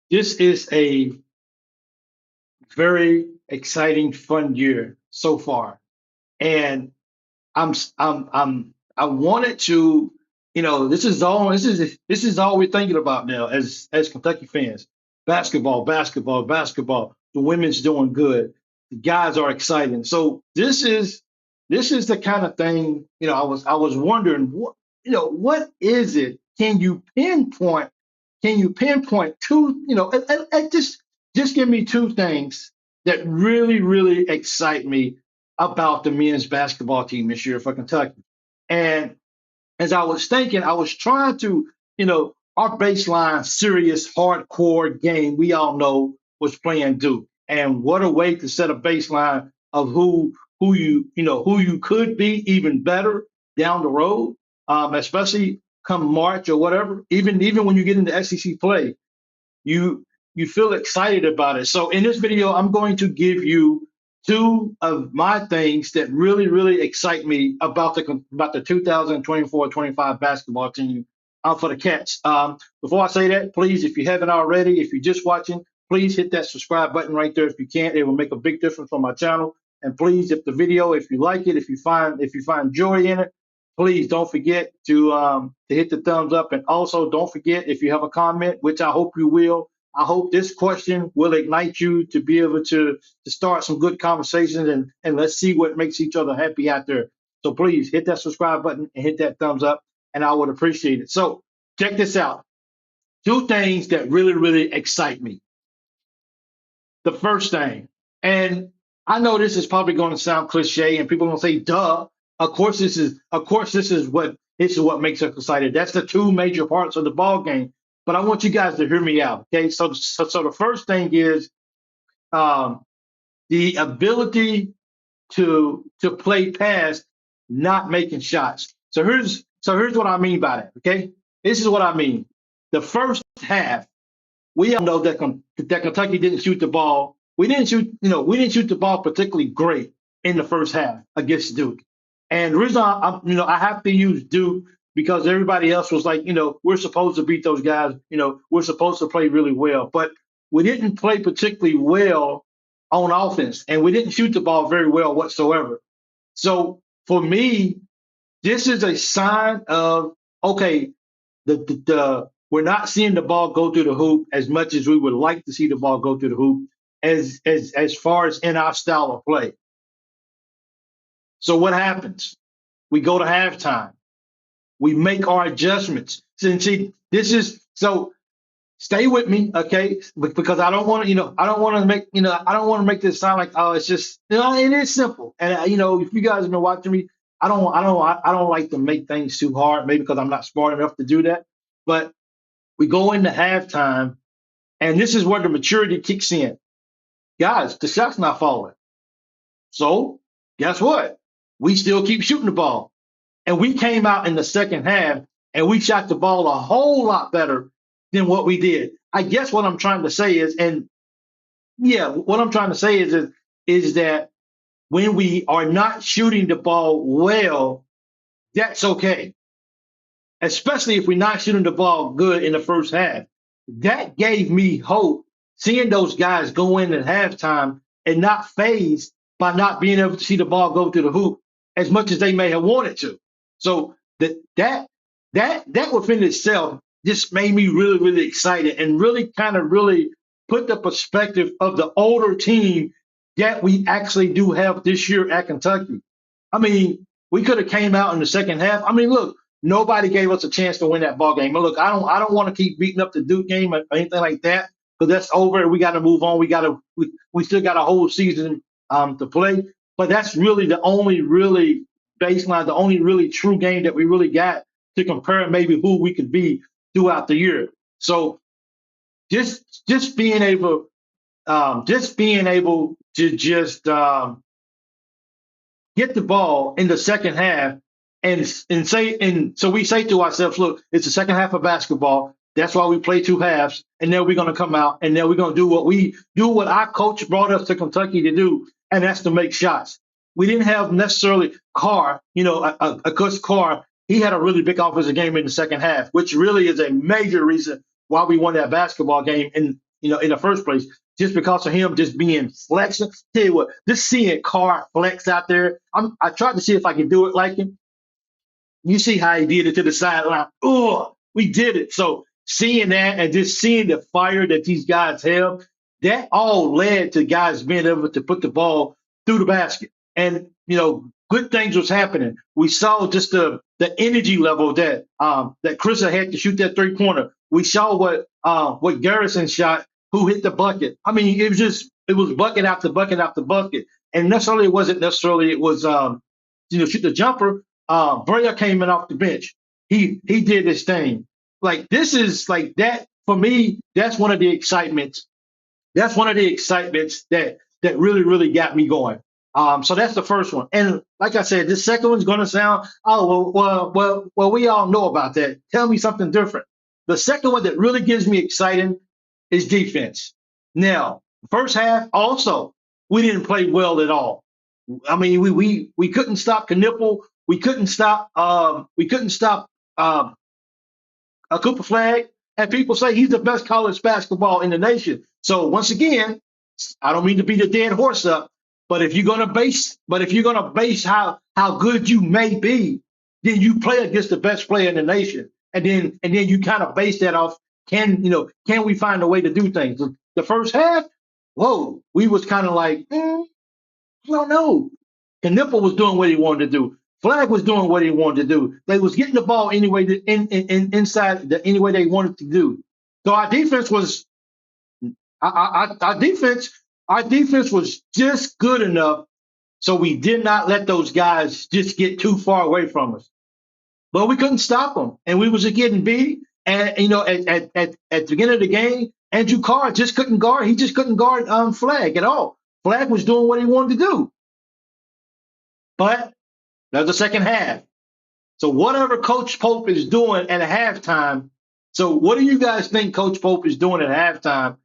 This is a very exciting, fun year so far, and I wanted to, this is all we're thinking about now as Kentucky fans. Basketball, basketball, basketball. The women's doing good. The guys are exciting. So this is the kind of thing, I was wondering what is it? Can you pinpoint two, and just give me two things that really, really excite me about the men's basketball team this year for Kentucky. And as I was thinking, I was trying to, our baseline, serious, hardcore game we all know was playing Duke. And what a way to set a baseline of who you could be even better down the road, especially come March or whatever. Even when you get into SEC play, you you feel excited about it. So in this video, I'm going to give you two of my things that really, really excite me about the 2024-25 basketball team for the Cats. Before I say that, please, if you haven't already, if you're just watching, please hit that subscribe button right there if you can. It will make a big difference on my channel. And please, if the video, if you like it, if you find joy in it, please don't forget to hit the thumbs up. And also don't forget, if you have a comment, which I hope you will, I hope this question will ignite you to be able to start some good conversations, and let's see what makes each other happy out there. So please hit that subscribe button and hit that thumbs up, and I would appreciate it. So check this out. Two things that really, really excite me. The first thing, and I know this is probably going to sound cliche, and people are going to say, "Duh." Of course, this is what makes us excited. That's the two major parts of the ball game. But I want you guys to hear me out. Okay, so the first thing is um, the ability to play past not making shots. So here's what I mean by that. Okay, this is what I mean. The first half, we all know that Kentucky didn't shoot the ball. We didn't shoot the ball particularly great in the first half against Duke. And the reason I have to use Duke because everybody else was like, we're supposed to beat those guys. We're supposed to play really well, but we didn't play particularly well on offense, and we didn't shoot the ball very well whatsoever. So for me, this is a sign of, okay, the we're not seeing the ball go through the hoop as much as we would like to see the ball go through the hoop as far as in our style of play. So what happens? We go to halftime. We make our adjustments. And see, this is so. Stay with me, okay? Because I don't want to, I don't want to make this sound like, oh, it's just, it is simple. And if you guys have been watching me, I don't like to make things too hard, maybe because I'm not smart enough to do that. But we go into halftime, and this is where the maturity kicks in. Guys, the shot's not falling. So guess what? We still keep shooting the ball. And we came out in the second half and we shot the ball a whole lot better than what we did. I guess what I'm trying to say is, and yeah, what I'm trying to say is that when we are not shooting the ball well, that's okay. Especially if we're not shooting the ball good in the first half. That gave me hope seeing those guys go in at halftime and not phased by not being able to see the ball go through the hoop as much as they may have wanted to. So that within itself just made me really, really excited and really kind of really put the perspective of the older team that we actually do have this year at Kentucky. I mean, we could have came out in the second half. I mean, look, nobody gave us a chance to win that ball game. But look, I don't want to keep beating up the Duke game or anything like that because that's over. We got to move on. We still got a whole season to play. But that's really the only really baseline, the only really true game that we really got to compare maybe who we could be throughout the year. So just being able to just get the ball in the second half and so we say to ourselves, look, it's the second half of basketball. That's why we play two halves, and then we're going to come out and then we're going to do what our coach brought us to Kentucky to do, and that's to make shots. We didn't have necessarily Carr, a Coach Carr. He had a really big offensive game in the second half, which really is a major reason why we won that basketball game. And in the first place, just because of him just being flexing. Tell you what, just seeing Carr flex out there, I tried to see if I could do it like him. You see how he did it to the sideline. Oh, we did it. So seeing that and just seeing the fire that these guys have, that all led to guys being able to put the ball through the basket. And good things was happening. We saw just the energy level that Chris had to shoot that 3-pointer. We saw what Garrison shot, who hit the bucket. I mean, it was bucket after bucket after bucket. And it wasn't necessarily it was shoot the jumper. Brea came in off the bench. He did his thing. Like this is like that for me. That's one of the excitements. That's one of the excitements that really got me going. So that's the first one. And like I said, this second one's going to sound well. We all know about that. Tell me something different. The second one that really gets me excited is defense. Now, first half also we didn't play well at all. I mean, we couldn't stop Knipple. We couldn't stop a Cooper Flag, and people say he's the best college basketball in the nation. So once again, I don't mean to beat a dead horse up, but if you're gonna base how good you may be, then you play against the best player in the nation, and then you kind of base that off. Can we find a way to do things? The first half, whoa, we was kind of like, I don't know. Knipple was doing what he wanted to do. Flag was doing what he wanted to do. They was getting the ball anyway inside any way they wanted to do. So our defense was our defense was just good enough so we did not let those guys just get too far away from us. But we couldn't stop them, and we was getting beat. And at the beginning of the game, Andrew Carr just couldn't guard. He just couldn't guard Flag at all. Flag was doing what he wanted to do. But that's the second half. So whatever Coach Pope is doing at a halftime, so what do you guys think Coach Pope is doing at halftime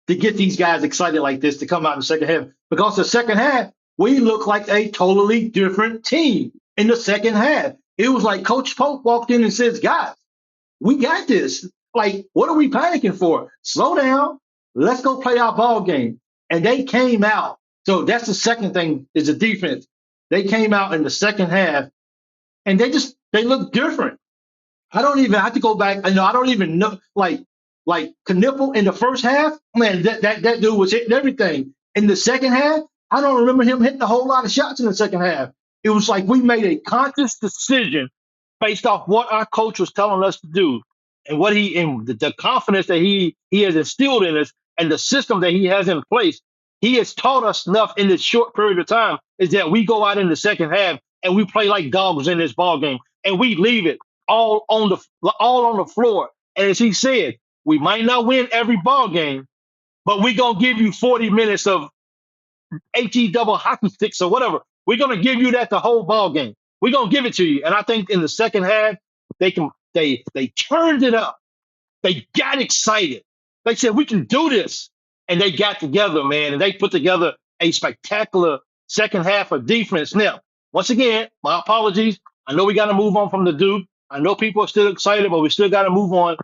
to get these guys excited like this to come out in the second half? Because the second half, we look like a totally different team in the second half. It was like Coach Pope walked in and says, guys, we got this. Like, what are we panicking for? Slow down. Let's go play our ball game. And they came out. So that's the second thing is the defense. They came out in the second half, and they look different. I don't even have to go back. I don't even know like Knipple in the first half. Man, that dude was hitting everything. In the second half, I don't remember him hitting a whole lot of shots in the second half. It was like we made a conscious decision based off what our coach was telling us to do, and the confidence that he has instilled in us, and the system that he has in place. He has taught us enough in this short period of time is that we go out in the second half and we play like dogs in this ball game, and we leave it all on the floor. And as he said, we might not win every ball game, but we're gonna give you 40 minutes of double hockey sticks or whatever. We're gonna give you that the whole ball game. We're gonna give it to you. And I think in the second half, they turned it up. They got excited. They said, we can do this. And they got together, man, and they put together a spectacular second half of defense. Now, once again, my apologies. I know we got to move on from the Duke. I know people are still excited, but we still got to move on.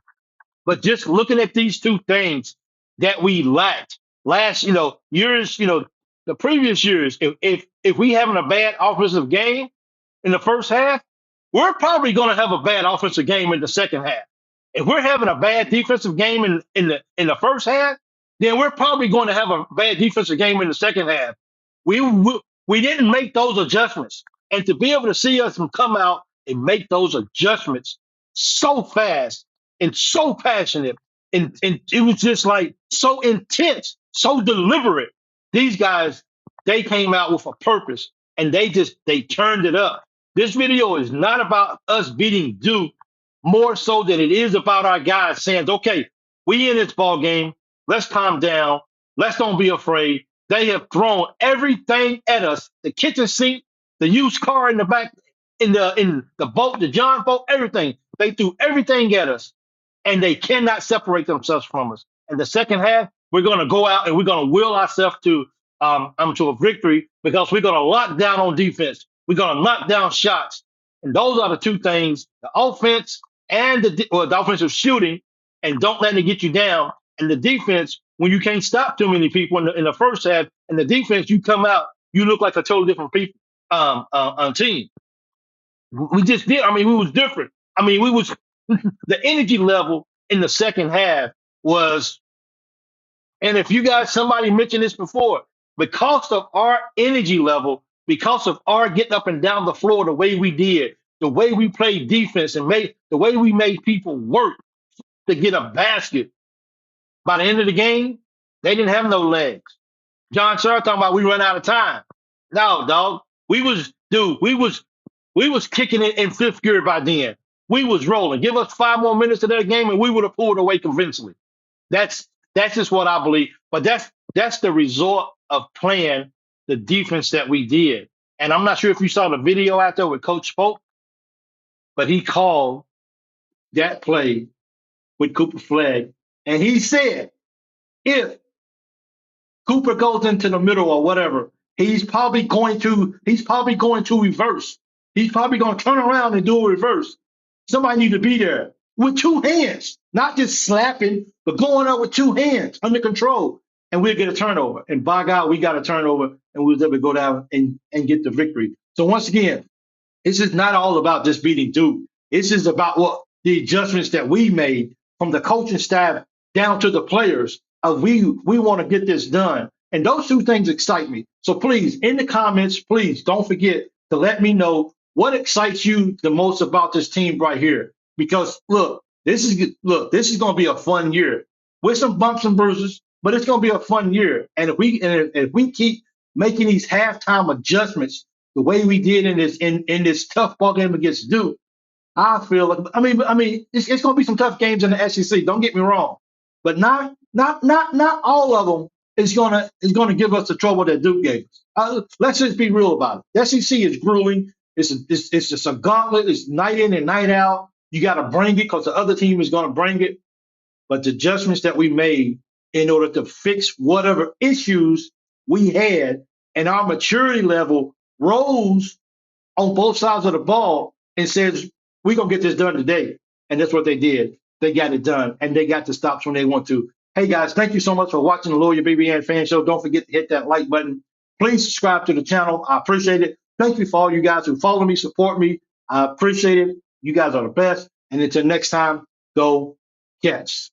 But just looking at these two things that we lacked last, years, the previous years, if we having a bad offensive game in the first half, we're probably going to have a bad offensive game in the second half. If we're having a bad defensive game in the first half, then we're probably going to have a bad defensive game in the second half. We didn't make those adjustments. And to be able to see us come out and make those adjustments so fast and so passionate, and it was just like so intense, so deliberate. These guys, they came out with a purpose, and they turned it up. This video is not about us beating Duke, more so than it is about our guys saying, okay, we in this ball game. Let's calm down. Let's don't be afraid. They have thrown everything at us. The kitchen sink, the used car in the back, in the boat, the John boat, everything. They threw everything at us, and they cannot separate themselves from us. In the second half, we're going to go out and we're going to will ourselves to a victory because we're going to lock down on defense. We're going to knock down shots. And those are the two things, the offense and the offensive shooting, and don't let it get you down. And the defense, when you can't stop too many people in the first half, and the defense, you come out, you look like a totally different people team. We just did. I mean, we was different. I mean, we was the energy level in the second half was. And if you guys, somebody mentioned this before, because of our energy level, because of our getting up and down the floor the way we did, the way we played defense and made the way we made people work to get a basket. By the end of the game, they didn't have no legs. John Starr talking about we run out of time. No, dog. We was kicking it in fifth gear by then. We was rolling. Give us 5 more minutes of that game and we would have pulled away convincingly. That's just what I believe. But that's the result of playing the defense that we did. And I'm not sure if you saw the video out there with Coach Spoke, but he called that play with Cooper Flag, and he said if Cooper goes into the middle or whatever, he's probably going to reverse. He's probably going to turn around and do a reverse. Somebody need to be there with two hands, not just slapping, but going up with two hands under control, and we'll get a turnover. And by God, we got a turnover, and we'll able to go down and get the victory. So once again, this is not all about just beating Duke. This is about what the adjustments that we made from the coaching staff down to the players. We want to get this done. And those two things excite me. So please, in the comments, please don't forget to let me know what excites you the most about this team right here. Because look, this is going to be a fun year with some bumps and bruises, but it's going to be a fun year. And if we keep making these halftime adjustments the way we did in this tough ball game against Duke, I feel like I mean it's going to be some tough games in the SEC. Don't get me wrong, but not all of them is going to give us the trouble that Duke gave us. Let's just be real about it. The SEC is grueling. It's just a gauntlet. It's night in and night out. You got to bring it because the other team is going to bring it. But the adjustments that we made in order to fix whatever issues we had, and our maturity level rose on both sides of the ball and says, we're going to get this done today. And that's what they did. They got it done, and they got the stops when they want to. Hey, guys, thank you so much for watching the Lawyer BBN Fan Show. Don't forget to hit that like button. Please subscribe to the channel. I appreciate it. Thank you for all you guys who follow me, support me. I appreciate it. You guys are the best. And until next time, go Cats.